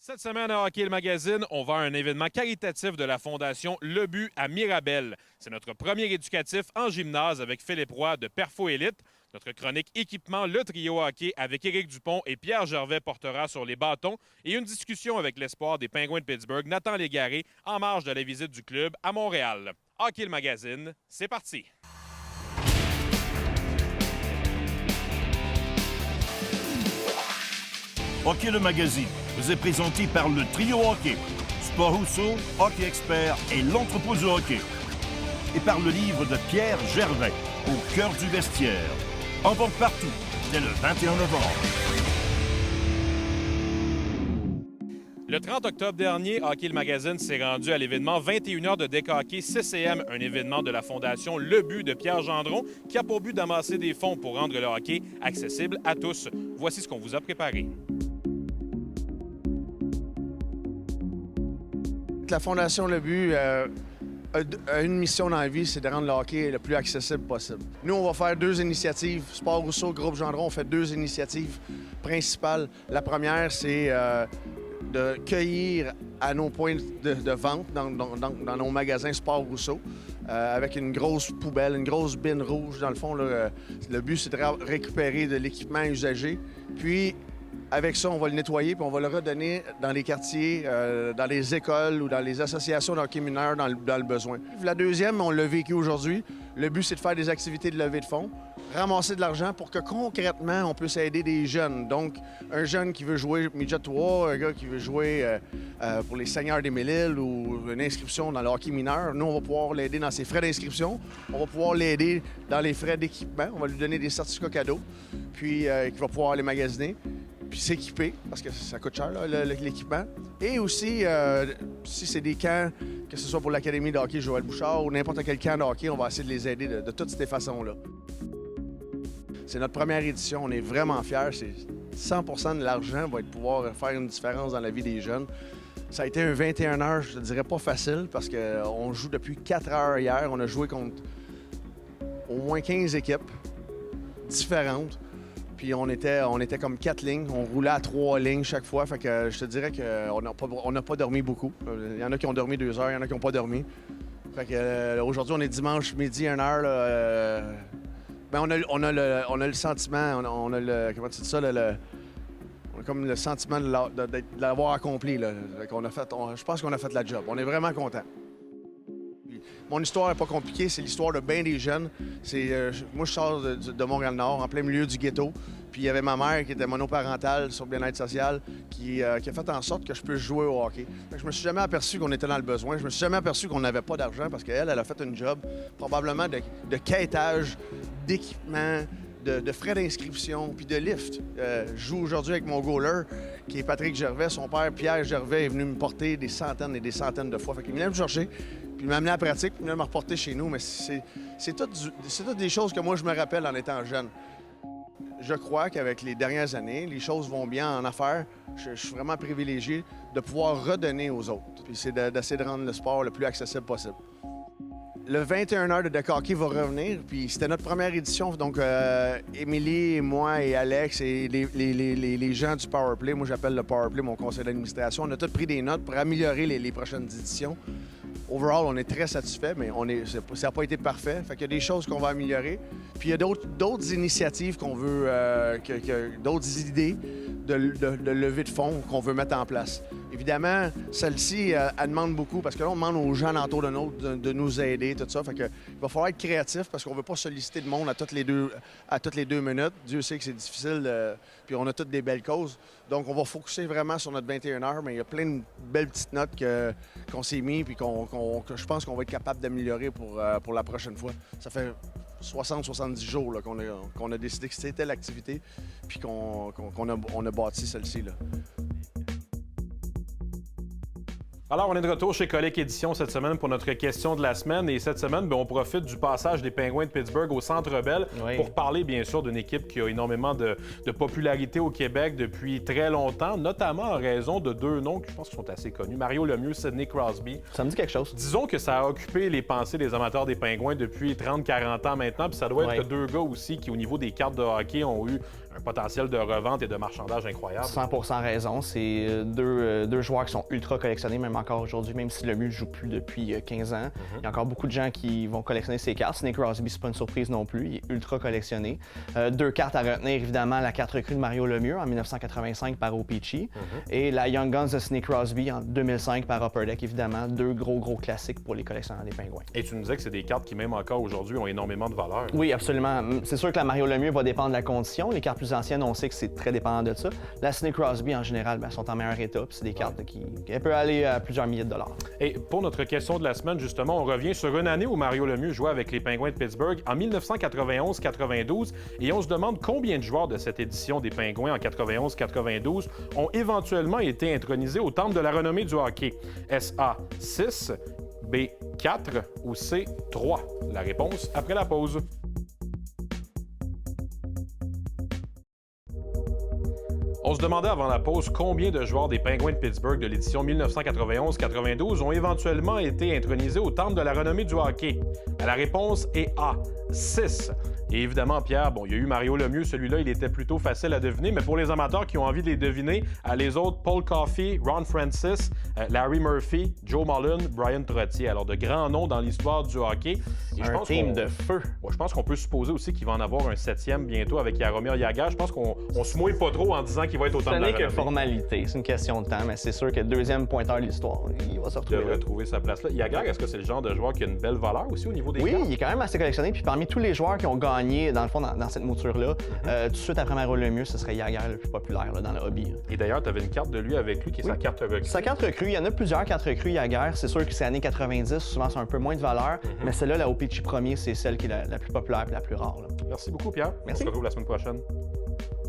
Cette semaine à Hockey le Magazine, on va à un événement caritatif de la Fondation Le But à Mirabel. C'est notre premier éducatif en gymnase avec Philippe Roy de Perfo Élite. Notre chronique équipement, le trio hockey avec Éric Dupont et Pierre Gervais portera sur les bâtons et une discussion avec l'espoir des Pingouins de Pittsburgh, Nathan Légaré, en marge de la visite du club à Montréal. Hockey le Magazine, c'est parti! Hockey le Magazine vous est présenté par le Trio Hockey, Sport Rousseau, Hockey Expert et l'Entrepôt du Hockey. Et par le livre de Pierre Gervais, Au cœur du vestiaire. En vente partout, dès le 21 novembre. Le 30 octobre dernier, Hockey le Magazine s'est rendu à l'événement 21 heures de décaquer CCM, un événement de la Fondation Le But de Pierre Gendron qui a pour but d'amasser des fonds pour rendre le hockey accessible à tous. Voici ce qu'on vous a préparé. La Fondation Le But a une mission dans la vie, c'est de rendre le hockey le plus accessible possible. Nous, on va faire deux initiatives. Sport Rousseau, Groupe Gendron, on fait deux initiatives principales. La première, c'est de cueillir à nos points de vente dans nos magasins Sport Rousseau avec une grosse poubelle, une grosse bine rouge. Dans le fond, là, le but, c'est de récupérer de l'équipement usagé. Puis, avec ça, on va le nettoyer puis on va le redonner dans les quartiers, dans les écoles ou dans les associations d'hockey mineur dans le besoin. La deuxième, on l'a vécu aujourd'hui. Le but, c'est de faire des activités de levée de fonds, ramasser de l'argent pour que concrètement, on puisse aider des jeunes. Donc, un jeune qui veut jouer Midget 3, un gars qui veut jouer pour les Seigneurs des Mille-Îles ou une inscription dans le hockey mineur, nous, on va pouvoir l'aider dans ses frais d'inscription. On va pouvoir l'aider dans les frais d'équipement. On va lui donner des certificats cadeaux, puis qu'il va pouvoir aller magasiner. Puis s'équiper, parce que ça coûte cher, l'équipement. Et aussi, si c'est des camps, que ce soit pour l'Académie de hockey Joël Bouchard ou n'importe quel camp de hockey, on va essayer de les aider de toutes ces façons-là. C'est notre première édition, on est vraiment fiers. 100% de l'argent va pouvoir faire une différence dans la vie des jeunes. Ça a été un 21 heures, je ne dirais pas facile, parce qu'on joue depuis 4 heures hier. On a joué contre au moins 15 équipes différentes. Puis on était comme 4 lignes. On roulait à 3 lignes chaque fois. Fait que je te dirais qu'on n'a pas dormi beaucoup. Il y en a qui ont dormi 2 heures, il y en a qui n'ont pas dormi. Fait que aujourd'hui, on est dimanche midi, 1 heure. Ben on a le sentiment, on a le. Comment tu dis ça? On a comme le sentiment de l'avoir accompli. Là. Je pense qu'on a fait la job. On est vraiment contents. Mon histoire n'est pas compliquée, c'est l'histoire de bien des jeunes. Moi, je sors de Montréal-Nord, en plein milieu du ghetto. Puis il y avait ma mère qui était monoparentale sur bien-être social qui a fait en sorte que je puisse jouer au hockey. Je me suis jamais aperçu qu'on était dans le besoin. Je me suis jamais aperçu qu'on n'avait pas d'argent parce qu'elle, elle a fait un job probablement de quêtage, d'équipement, de frais d'inscription, puis de lift. Je joue aujourd'hui avec mon goaler, qui est Patrick Gervais. Son père, Pierre Gervais, est venu me porter des centaines et des centaines de fois. Fait qu'il venait me chercher, puis il m'a amené à la pratique, puis il venait me reporter chez nous. Mais c'est toutes des choses que moi, je me rappelle en étant jeune. Je crois qu'avec les dernières années, les choses vont bien en affaires. Je suis vraiment privilégié de pouvoir redonner aux autres. Puis c'est d'essayer de rendre le sport le plus accessible possible. Le 21 heures de Deck-Hockey va revenir, puis c'était notre première édition. Donc, Émilie, moi et Alex et les gens du Powerplay, moi j'appelle le Powerplay mon conseil d'administration, on a tous pris des notes pour améliorer les prochaines éditions. Overall, on est très satisfait, mais ça n'a pas été parfait. Fait qu'il y a des choses qu'on va améliorer. Puis il y a d'autres initiatives qu'on veut, d'autres idées de levée de fonds qu'on veut mettre en place. Évidemment, celle-ci, elle demande beaucoup parce que là, on demande aux gens autour de nous de nous aider, tout ça. Fait que, il va falloir être créatif parce qu'on ne veut pas solliciter de monde à toutes les 2 minutes. Dieu sait que c'est difficile, puis on a toutes des belles causes. Donc, on va focuser vraiment sur notre 21 heures, mais il y a plein de belles petites notes qu'on s'est mis puis que je pense qu'on va être capable d'améliorer pour la prochaine fois. Ça fait 60-70 jours là, qu'on a décidé que c'était l'activité puis qu'on a bâti celle-ci. Là. Alors, on est de retour chez Colic Édition cette semaine pour notre question de la semaine. Et cette semaine, on profite du passage des Pingouins de Pittsburgh au Centre Bell pour parler, bien sûr, d'une équipe qui a énormément de popularité au Québec depuis très longtemps, notamment en raison de 2 noms qui, je pense, sont assez connus. Mario Lemieux, Sidney Crosby. Ça me dit quelque chose. Disons que ça a occupé les pensées des amateurs des Pingouins depuis 30-40 ans maintenant. Puis ça doit être 2 gars aussi qui, au niveau des cartes de hockey, ont eu un potentiel de revente et de marchandage incroyable. 100% raison. C'est deux joueurs qui sont ultra collectionnés, même encore aujourd'hui, même si Lemieux ne joue plus depuis 15 ans. Il y a encore beaucoup de gens qui vont collectionner ces cartes. Sidney Crosby, c'est pas une surprise non plus. Il est ultra collectionné. Deux cartes à retenir, évidemment, la carte recrue de Mario Lemieux en 1985 par O-Pee-Chee et la Young Guns de Sidney Crosby en 2005 par Upper Deck, évidemment. Deux gros classiques pour les collectionneurs des Pingouins. Et tu nous disais que c'est des cartes qui, même encore aujourd'hui, ont énormément de valeur. Oui, absolument. C'est sûr que la Mario Lemieux va dépendre de la condition. Les cartes plus anciennes, on sait que c'est très dépendant de ça. La Sidney Crosby, en général, sont en meilleur état. C'est des cartes qui peuvent aller à plusieurs milliers de dollars. Et pour notre question de la semaine, justement, on revient sur une année où Mario Lemieux jouait avec les Pingouins de Pittsburgh en 1991-92. Et on se demande combien de joueurs de cette édition des Pingouins en 91-92 ont éventuellement été intronisés au temple de la renommée du hockey. SA 6, B 4 ou C 3? La réponse après la pause. On se demandait avant la pause combien de joueurs des Pingouins de Pittsburgh de l'édition 1991-92 ont éventuellement été intronisés au temple de la renommée du hockey. La réponse est A, 6. Et évidemment, Pierre, il y a eu Mario Lemieux, celui-là, il était plutôt facile à deviner, mais pour les amateurs qui ont envie de les deviner, les autres, Paul Coffey, Ron Francis, Larry Murphy, Joe Mullen, Brian Trottier. Alors, de grands noms dans l'histoire du hockey. Et un team de feu. Je pense qu'on peut supposer aussi qu'il va en avoir un 7e bientôt avec Jaromir Jagr. Je pense qu'on se mouille pas trop en disant qu'il va être au temple de la renommée. Ce n'est que formalité, c'est une question de temps, mais c'est sûr que le deuxième pointeur de l'histoire, il va se retrouver. Il devrait trouver sa place là. Jagr, est-ce que c'est le genre de joueur qui a une belle valeur aussi au niveau des cartes? Oui, il est quand même assez collectionné. Puis parmi tous les joueurs qui ont gagné, dans le fond, dans cette mouture-là, tout de suite après Mario Lemieux, ce serait Jagr le plus populaire dans le hobby. Et d'ailleurs, tu avais une carte de lui avec lui qui est sa carte recrue. Sa carte recrue, il y en a plusieurs cartes recrues Jagr. C'est sûr que c'est années 90, souvent c'est un peu moins de valeur, mais celle-là, la O-Pee-Chee premier, c'est celle qui est la plus populaire et la plus rare. Là. Merci beaucoup, Pierre. Merci. On se retrouve la semaine prochaine.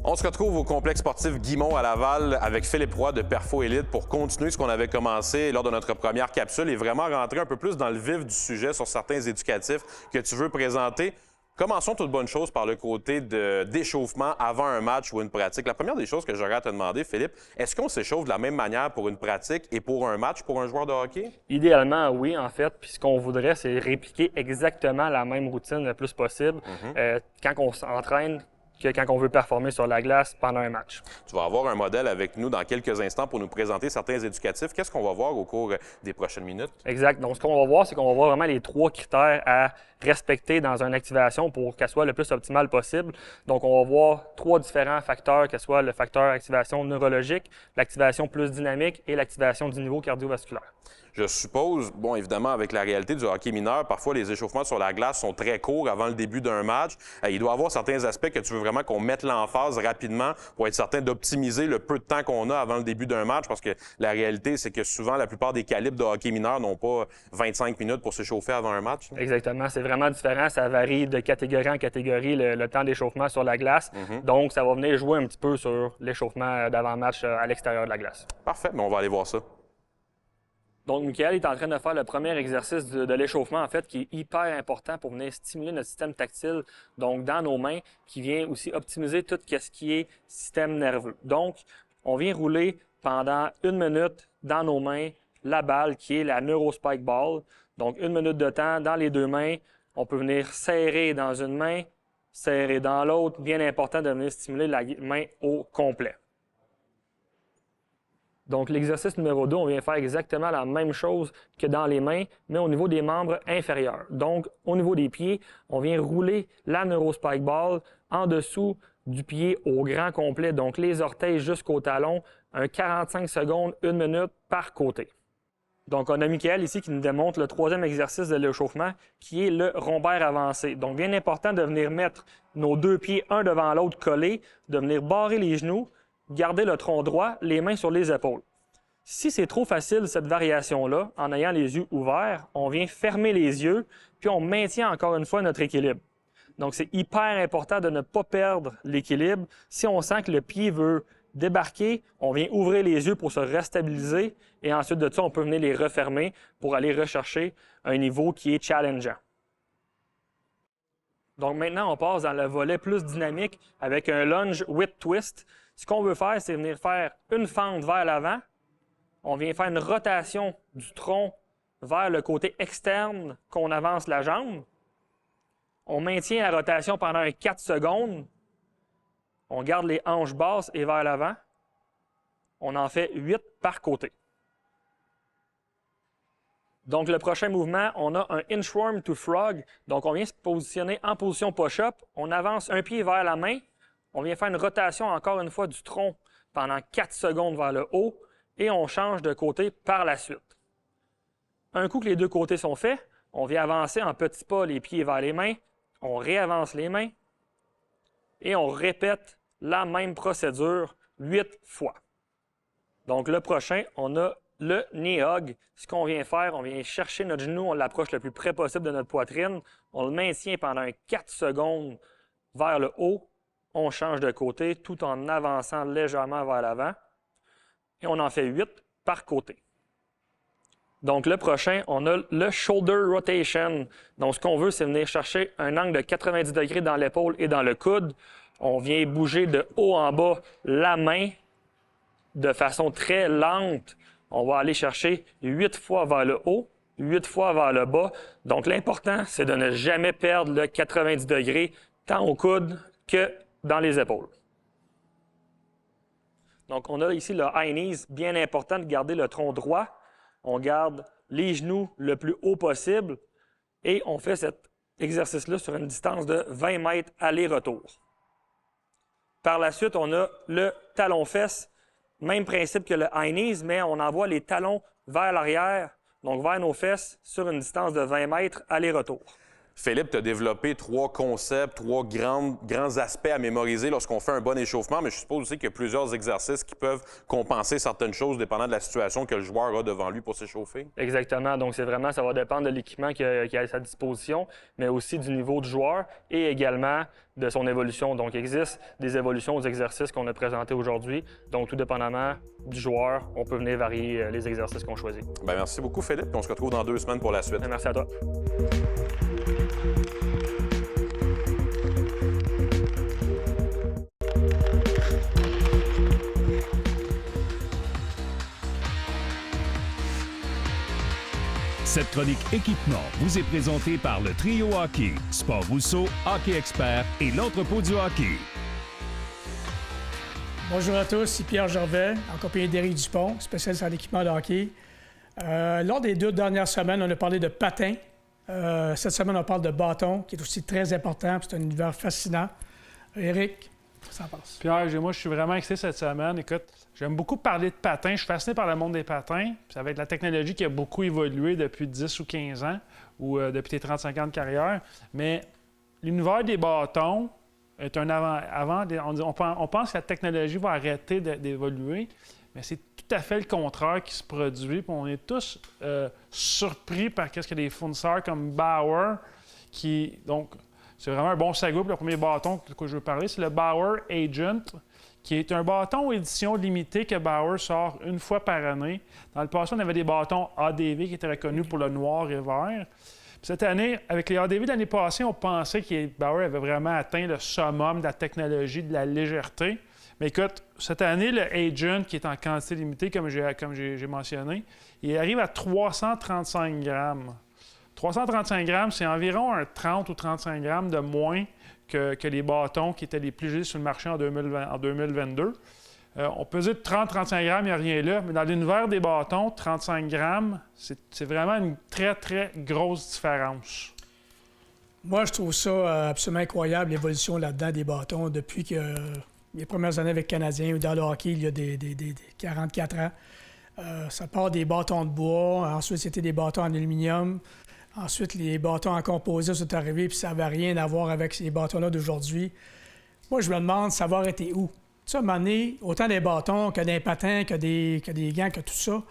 On se retrouve au complexe sportif Guimont à Laval avec Philippe Roy de Perfo Élite pour continuer ce qu'on avait commencé lors de notre première capsule et vraiment rentrer un peu plus dans le vif du sujet sur certains éducatifs que tu veux présenter. Commençons toute bonne chose par le côté d'échauffement avant un match ou une pratique. La première des choses que j'aurais à te demander, Philippe, est-ce qu'on s'échauffe de la même manière pour une pratique et pour un match pour un joueur de hockey? Idéalement, oui, en fait. Puis ce qu'on voudrait, c'est répliquer exactement la même routine le plus possible quand on s'entraîne que quand on veut performer sur la glace pendant un match. Tu vas avoir un modèle avec nous dans quelques instants pour nous présenter certains éducatifs. Qu'est-ce qu'on va voir au cours des prochaines minutes? Exact. Donc, ce qu'on va voir, c'est qu'on va voir vraiment les 3 critères à respecter dans une activation pour qu'elle soit le plus optimale possible. Donc, on va voir 3 différents facteurs, que ce soit le facteur activation neurologique, l'activation plus dynamique et l'activation du niveau cardiovasculaire. Je suppose, bon, évidemment, avec la réalité du hockey mineur, parfois les échauffements sur la glace sont très courts avant le début d'un match. Il doit y avoir certains aspects que tu veux vraiment qu'on mette l'emphase rapidement pour être certain d'optimiser le peu de temps qu'on a avant le début d'un match, parce que la réalité, c'est que souvent, la plupart des calibres de hockey mineur n'ont pas 25 minutes pour s'échauffer avant un match. Exactement. C'est vraiment différent. Ça varie de catégorie en catégorie, le temps d'échauffement sur la glace. Donc, ça va venir jouer un petit peu sur l'échauffement d'avant-match à l'extérieur de la glace. Parfait. Mais on va aller voir ça. Donc, Michael est en train de faire le premier exercice de l'échauffement, en fait, qui est hyper important pour venir stimuler notre système tactile, donc dans nos mains, qui vient aussi optimiser tout ce qui est système nerveux. Donc, on vient rouler pendant 1 minute dans nos mains la balle qui est la NeuroSpike Ball. Donc, 1 minute de temps dans les 2 mains. On peut venir serrer dans une main, serrer dans l'autre. Bien important de venir stimuler la main au complet. Donc, l'exercice numéro 2, on vient faire exactement la même chose que dans les mains, mais au niveau des membres inférieurs. Donc, au niveau des pieds, on vient rouler la NeuroSpike Ball en dessous du pied au grand complet, donc les orteils jusqu'au talon, un 45 secondes, 1 minute par côté. Donc, on a Michael ici qui nous démontre le 3e exercice de l'échauffement, qui est le rhombaire avancé. Donc, bien important de venir mettre nos 2 pieds un devant l'autre collés, de venir barrer les genoux, garder le tronc droit, les mains sur les épaules. Si c'est trop facile, cette variation-là, en ayant les yeux ouverts, on vient fermer les yeux, puis on maintient encore une fois notre équilibre. Donc, c'est hyper important de ne pas perdre l'équilibre. Si on sent que le pied veut débarquer, on vient ouvrir les yeux pour se restabiliser, et ensuite de ça, on peut venir les refermer pour aller rechercher un niveau qui est challengeant. Donc maintenant, on passe dans le volet plus dynamique avec un lunge with twist. Ce qu'on veut faire, c'est venir faire une fente vers l'avant. On vient faire une rotation du tronc vers le côté externe qu'on avance la jambe. On maintient la rotation pendant 4 secondes. On garde les hanches basses et vers l'avant. On en fait 8 par côté. Donc, le prochain mouvement, on a un inchworm to frog. Donc, on vient se positionner en position push-up. On avance un pied vers la main. On vient faire une rotation, encore une fois, du tronc pendant 4 secondes vers le haut. Et on change de côté par la suite. Un coup que les deux côtés sont faits, on vient avancer en petits pas les pieds vers les mains. On réavance les mains. Et on répète la même procédure 8 fois. Donc, le prochain, on a le knee hug. Ce qu'on vient faire, on vient chercher notre genou, on l'approche le plus près possible de notre poitrine. On le maintient pendant 4 secondes vers le haut. On change de côté tout en avançant légèrement vers l'avant. Et on en fait 8 par côté. Donc, le prochain, on a le shoulder rotation. Donc, ce qu'on veut, c'est venir chercher un angle de 90 degrés dans l'épaule et dans le coude. On vient bouger de haut en bas la main de façon très lente. On va aller chercher 8 fois vers le haut, 8 fois vers le bas. Donc, l'important, c'est de ne jamais perdre le 90 degrés tant au coude que dans les épaules. Donc, on a ici le high knees, bien important de garder le tronc droit. On garde les genoux le plus haut possible et on fait cet exercice-là sur une distance de 20 mètres aller-retour. Par la suite, on a le talon-fesse. Même principe que le high knees, mais on envoie les talons vers l'arrière, donc vers nos fesses, sur une distance de 20 mètres aller-retour. Philippe, tu as développé 3 concepts, 3 grands aspects à mémoriser lorsqu'on fait un bon échauffement, mais je suppose aussi qu'il y a plusieurs exercices qui peuvent compenser certaines choses dépendant de la situation que le joueur a devant lui pour s'échauffer. Exactement. Donc, ça va dépendre de l'équipement qu'il a à sa disposition, mais aussi du niveau du joueur et également de son évolution. Donc, il existe des évolutions aux exercices qu'on a présentés aujourd'hui. Donc, tout dépendamment du joueur, on peut venir varier les exercices qu'on choisit. Bien, merci beaucoup, Philippe. On se retrouve dans 2 semaines pour la suite. Merci à toi. Cette chronique équipement vous est présentée par le Trio Hockey, Sport Rousseau, Hockey Expert et l'entrepôt du hockey. Bonjour à tous, ici Pierre Gervais, en compagnie d'Éric Dupont, spécialiste en équipement de hockey. Lors des 2 dernières semaines, on a parlé de patins. Cette semaine, on parle de bâton, qui est aussi très important. C'est un univers fascinant. Éric, qu'est-ce que t'en penses? Pierre, moi, je suis vraiment excité cette semaine. Écoute, j'aime beaucoup parler de patins. Je suis fasciné par le monde des patins. Ça va être la technologie qui a beaucoup évolué depuis 10 ou 15 ans ou depuis tes 35 ans de carrière. Mais l'univers des bâtons est un on pense que la technologie va arrêter d'évoluer, mais c'est tout à fait le contraire qui se produit. Puis on est tous surpris par ce que des fournisseurs comme Bauer qui... Donc, c'est vraiment un bon segue pour le premier bâton que je veux parler. C'est le Bauer Agent, qui est un bâton édition limitée que Bauer sort une fois par année. Dans le passé, on avait des bâtons ADV qui étaient reconnus pour le noir et vert. Puis cette année, avec les ADV de l'année passée, on pensait que Bauer avait vraiment atteint le summum de la technologie, de la légèreté. Mais écoute, cette année, le Agent, qui est en quantité limitée, comme j'ai mentionné, il arrive à 335 grammes. 335 grammes, c'est environ un 30 ou 35 grammes de moins que les bâtons qui étaient les plus légers sur le marché en 2022. On peut dire 30-35 grammes, il n'y a rien là, mais dans l'univers des bâtons, 35 grammes, c'est vraiment une très, très grosse différence. Moi, je trouve ça absolument incroyable, l'évolution là-dedans des bâtons depuis que les premières années avec Canadiens ou dans le hockey, il y a des 44 ans. Ça part des bâtons de bois, ensuite c'était des bâtons en aluminium. Ensuite, les bâtons en composite sont arrivés, puis ça n'avait rien à voir avec ces bâtons-là d'aujourd'hui. Moi, je me demande, ça va arrêter où? Tu sais, à un moment donné, autant des bâtons que des patins, que des gants, que tout ça,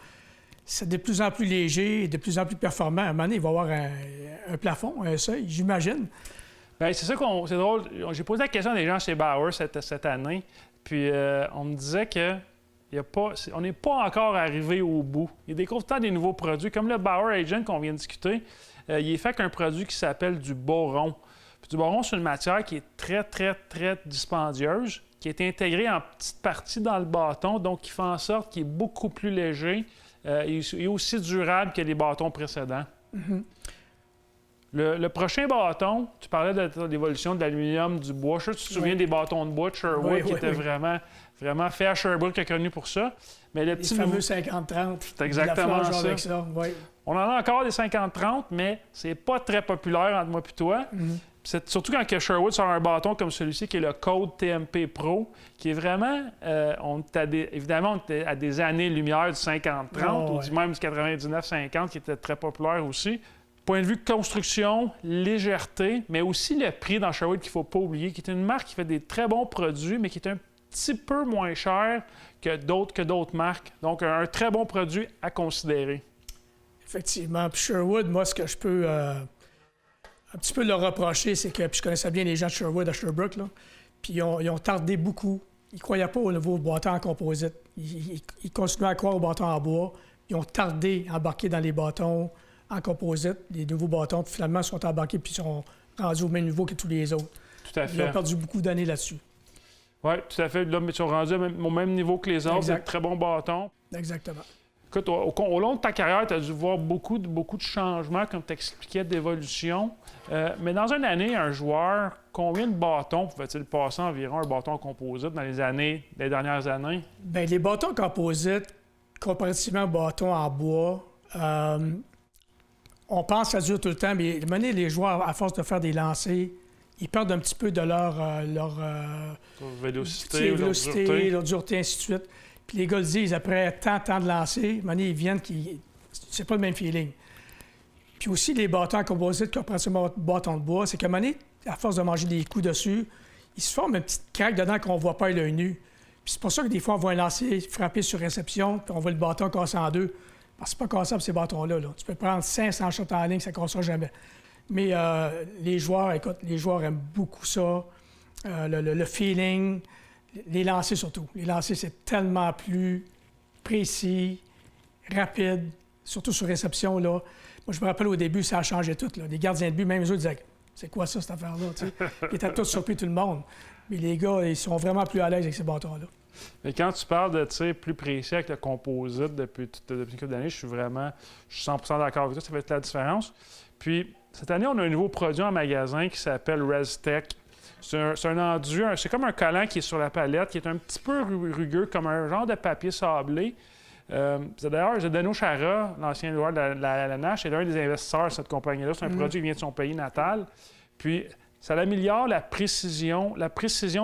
c'est de plus en plus léger et de plus en plus performant. À un moment donné, il va y avoir un plafond, un seuil, j'imagine. Bien, c'est ça c'est drôle. J'ai posé la question à des gens chez Bauer cette année, puis on me disait que on n'est pas encore arrivé au bout. Ils découvrent tant des nouveaux produits, comme le Bauer Agent qu'on vient de discuter. Il est fait qu'un produit qui s'appelle du boron. Puis du boron, c'est une matière qui est très, très, très dispendieuse, qui est intégrée en petites parties dans le bâton, donc qui fait en sorte qu'il est beaucoup plus léger et aussi durable que les bâtons précédents. Mm-hmm. Le prochain bâton, tu parlais de l'évolution de l'aluminium, du bois. Je sais que tu te souviens des bâtons de bois de Sherwood qui étaient vraiment fait à Sherbrooke, qui est connu pour ça. Mais le petit fameux 50-30. C'est exactement ça. Avec ça. Oui. On en a encore des 50-30, mais c'est pas très populaire entre moi et toi. C'est surtout quand que Sherwood sort un bâton comme celui-ci, qui est le Code TMP Pro, qui est vraiment... évidemment, on était à des années-lumière du 50-30, ou même du 99-50, qui était très populaire aussi. Point de vue construction, légèreté, mais aussi le prix dans Sherwood qu'il ne faut pas oublier, qui est une marque qui fait des très bons produits, mais qui est un petit peu moins cher que d'autres marques. Donc, un très bon produit à considérer. Effectivement. Puis Sherwood, moi, ce que je peux un petit peu leur reprocher, c'est que, puis je connaissais bien les gens de Sherwood à Sherbrooke, là, puis ils ont tardé beaucoup. Ils ne croyaient pas au nouveau bâton en composite. Ils continuaient à croire au bâton en bois. Ils ont tardé à embarquer dans les bâtons en composite, les nouveaux bâtons, puis finalement, ils sont embarqués puis ils sont rendus au même niveau que tous les autres. Tout à fait. Ils ont perdu beaucoup d'années là-dessus. Oui, tout à fait. Là, ils sont rendus au même niveau que les autres. C'est un très bon bâton. Exactement. Écoute, au long de ta carrière, tu as dû voir beaucoup de changements, comme tu expliquais, d'évolution. Mais dans une année, un joueur, combien de bâtons pouvait-il passer environ un bâton composite dans les dernières années? Bien, les bâtons composites, comparativement aux bâtons en bois, on pense que ça dure tout le temps, mais les joueurs, à force de faire des lancers, ils perdent un petit peu de leur vélocité, leur dureté, ainsi de suite. Puis les gars le disent, après tant de lancers, ils viennent, c'est pas le même feeling. Puis aussi, les bâtons composites, comparativement aux bâtons de bois, c'est qu'à un moment donné, à force de manger des coups dessus, il se forme une petite craque dedans qu'on ne voit pas à l'œil nu. Puis c'est pour ça que des fois, on voit un lancer frapper sur réception, puis on voit le bâton casser en deux. Parce que c'est pas cassable, ces bâtons-là. Là. Tu peux prendre 500 shots en ligne, ça ne cassera jamais. Mais les joueurs aiment beaucoup ça. Le feeling, les lancers surtout. Les lancers, c'est tellement plus précis, rapide, surtout sur réception, là. Moi, je me rappelle au début, ça a changé tout. Là. Les gardiens de but, même eux autres, disaient « C'est quoi ça, cette affaire-là? » Ils étaient tous surpris, tout le monde. Mais les gars, ils sont vraiment plus à l'aise avec ces bâtons-là. Mais quand tu parles de tir plus précis avec le composite depuis une couple d'années, je suis 100% d'accord avec toi, ça fait toute la différence. Puis, cette année, on a un nouveau produit en magasin qui s'appelle ResTech. C'est un enduit, c'est comme un collant qui est sur la palette, qui est un petit peu rugueux, comme un genre de papier sablé. D'ailleurs, Zdeno Chara, l'ancien joueur de la Nash, est l'un des investisseurs de cette compagnie-là. C'est un produit qui vient de son pays natal. Puis, ça améliore la précision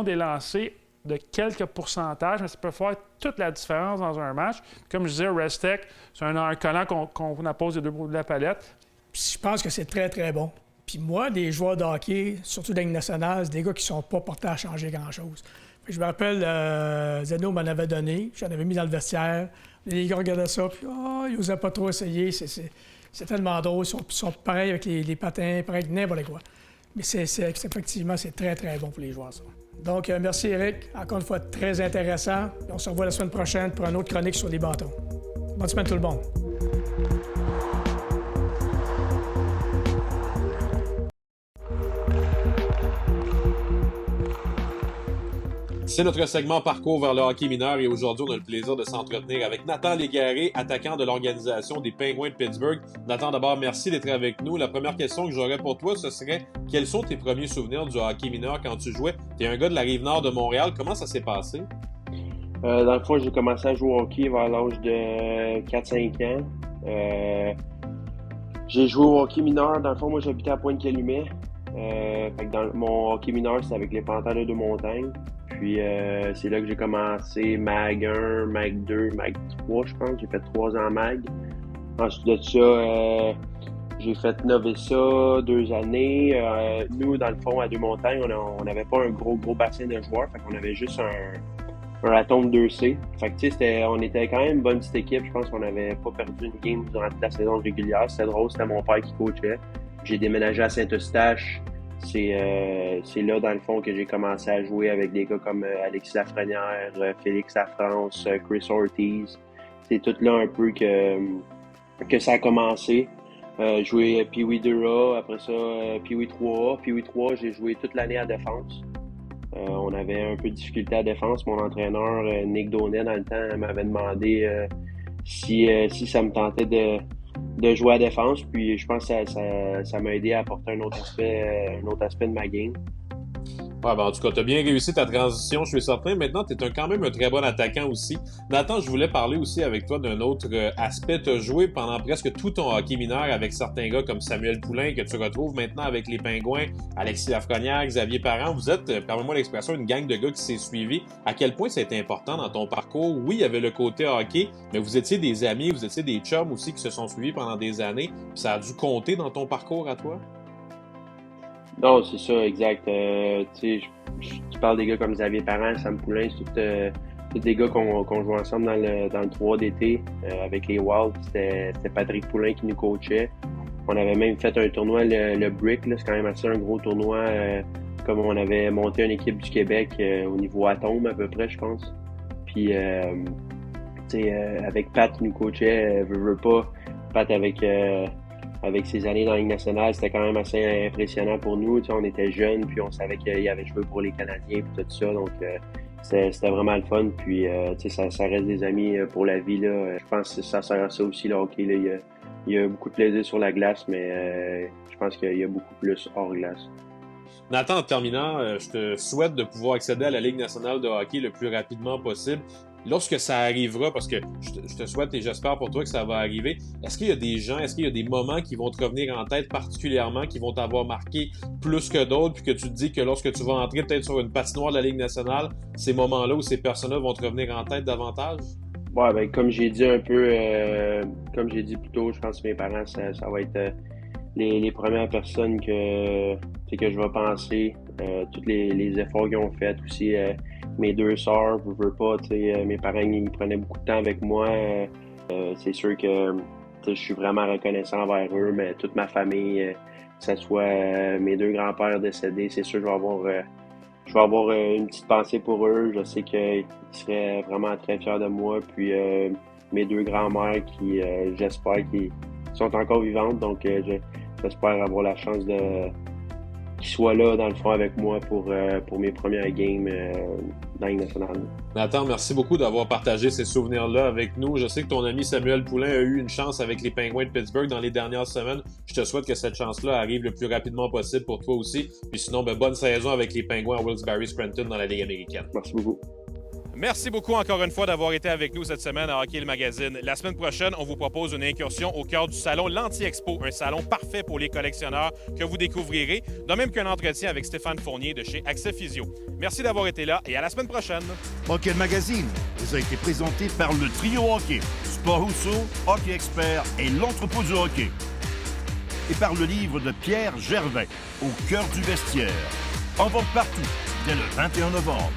des lancers de quelques pourcentages, mais ça peut faire toute la différence dans un match. Comme je disais, ResTech, c'est un collant qu'on appose des deux bouts de la palette. Puis je pense que c'est très, très bon. Puis moi, des joueurs de hockey, surtout de la Ligue nationale, c'est des gars qui ne sont pas portés à changer grand-chose. Puis je me rappelle, Zeno m'en avait donné, j'en avais mis dans le vestiaire. Les gars regardaient ça, puis ils n'osaient pas trop essayer. C'est tellement drôle. Ils sont pareils avec les patins, pareils avec n'importe quoi. Mais effectivement, c'est très, très bon pour les joueurs, ça. Donc, merci, Eric. Encore une fois, très intéressant. On se revoit la semaine prochaine pour une autre chronique sur les bâtons. Bonne semaine, tout le monde. C'est notre segment Parcours vers le hockey mineur et aujourd'hui, on a le plaisir de s'entretenir avec Nathan Légaré, attaquant de l'organisation des Penguins de Pittsburgh. Nathan, d'abord, merci d'être avec nous. La première question que j'aurais pour toi, ce serait quels sont tes premiers souvenirs du hockey mineur quand tu jouais? Tu es un gars de la Rive-Nord de Montréal. Comment ça s'est passé? Dans le fond, j'ai commencé à jouer au hockey vers l'âge de 4-5 ans. J'ai joué au hockey mineur. Dans le fond, moi, j'habitais à Pointe-Calumet. Mon hockey mineur, c'est avec les Panthères de montagne. Puis c'est là que j'ai commencé Mag 1, Mag 2, Mag 3, je pense. J'ai fait 3 ans Mag. Ensuite de ça, j'ai fait Novessa 2 années. Nous, dans le fond, à Deux-Montagnes, on n'avait pas un gros bassin de joueurs. Fait qu'on avait juste un atome 2C. Fait que tu sais, on était quand même une bonne petite équipe. Je pense qu'on n'avait pas perdu une game durant toute la saison régulière. C'était drôle, c'était mon père qui coachait. J'ai déménagé à Saint-Eustache. C'est là, dans le fond, que j'ai commencé à jouer avec des gars comme Alexis Lafrenière, Félix Lafrance, Chris Ortiz. C'est tout là un peu que ça a commencé. Joué Pee-Wee 2A, après ça Pee-Wee 3A. Pee-Wee 3, j'ai joué toute l'année à défense. On avait un peu de difficulté à défense. Mon entraîneur, Nick Donnet, dans le temps, m'avait demandé si ça me tentait de jouer à la défense. Puis je pense que ça m'a aidé à apporter un autre aspect de ma game. Ouais, ben en tout cas, tu as bien réussi ta transition, je suis certain. Maintenant, tu es quand même un très bon attaquant aussi. Nathan, je voulais parler aussi avec toi d'un autre aspect. Tu as joué pendant presque tout ton hockey mineur avec certains gars comme Samuel Poulain, que tu retrouves maintenant avec les Pingouins, Alexis Lafrenière, Xavier Parent. Vous êtes, permets-moi l'expression, une gang de gars qui s'est suivi. À quel point c'était important dans ton parcours? Oui, il y avait le côté hockey, mais vous étiez des amis, vous étiez des chums aussi qui se sont suivis pendant des années. Puis ça a dû compter dans ton parcours à toi? Non, c'est ça, exact. Tu parles des gars comme Xavier Parent, Sam Poulain, c'est tous des gars qu'on joue ensemble dans le 3 d'été avec les Wild. C'était Patrick Poulain qui nous coachait. On avait même fait un tournoi, le Brick, là, c'est quand même assez un gros tournoi, comme on avait monté une équipe du Québec au niveau atome à peu près, je pense. Puis, avec Pat qui nous coachait, veut pas, Pat avec ses années dans la Ligue nationale, c'était quand même assez impressionnant pour nous. On était jeunes, puis on savait qu'il avait joué pour les Canadiens et tout ça. Donc, c'était vraiment le fun. Puis, ça reste des amis pour la vie. Là. Je pense que ça sert à ça aussi, le hockey. Là. Il y a beaucoup de plaisir sur la glace, mais je pense qu'il y a beaucoup plus hors glace. Nathan, en terminant, je te souhaite de pouvoir accéder à la Ligue nationale de hockey le plus rapidement possible. Lorsque ça arrivera, parce que je te souhaite et j'espère pour toi que ça va arriver, est-ce qu'il y a des gens, est-ce qu'il y a des moments qui vont te revenir en tête particulièrement, qui vont t'avoir marqué plus que d'autres, puis que tu te dis que lorsque tu vas entrer peut-être sur une patinoire de la Ligue nationale, ces moments-là ou ces personnes-là vont te revenir en tête davantage? Ouais, ben comme j'ai dit un peu, comme j'ai dit plus tôt, je pense que mes parents, ça va être les premières personnes que je vais penser, tous les efforts qu'ils ont fait aussi. Mes 2 sœurs, je veux pas, mes parents ils prenaient beaucoup de temps avec moi. C'est sûr que je suis vraiment reconnaissant envers eux, mais toute ma famille, que ce soit mes 2 grands-pères décédés, c'est sûr que je vais avoir une petite pensée pour eux. Je sais qu'ils seraient vraiment très fiers de moi. Puis mes 2 grands-mères qui, j'espère, qui sont encore vivantes, donc j'espère avoir la chance qu'ils soient là, dans le fond, avec moi pour mes premières games dans la Ligue nationale. Nathan, merci beaucoup d'avoir partagé ces souvenirs-là avec nous. Je sais que ton ami Samuel Poulain a eu une chance avec les Penguins de Pittsburgh dans les dernières semaines. Je te souhaite que cette chance-là arrive le plus rapidement possible pour toi aussi. Puis sinon, bonne saison avec les Penguins à Wilkes-Barre-Scranton dans la Ligue américaine. Merci beaucoup. Merci beaucoup encore une fois d'avoir été avec nous cette semaine à Hockey le Magazine. La semaine prochaine, on vous propose une incursion au cœur du salon L'Anti-Expo, un salon parfait pour les collectionneurs que vous découvrirez, de même qu'un entretien avec Stéphane Fournier de chez Accès Physio. Merci d'avoir été là et à la semaine prochaine. Hockey le Magazine vous a été présenté par le Trio Hockey, Sport Rousseau, Hockey Expert et l'Entrepôt du Hockey. Et par le livre de Pierre Gervais, Au cœur du vestiaire. En vente partout dès le 21 novembre.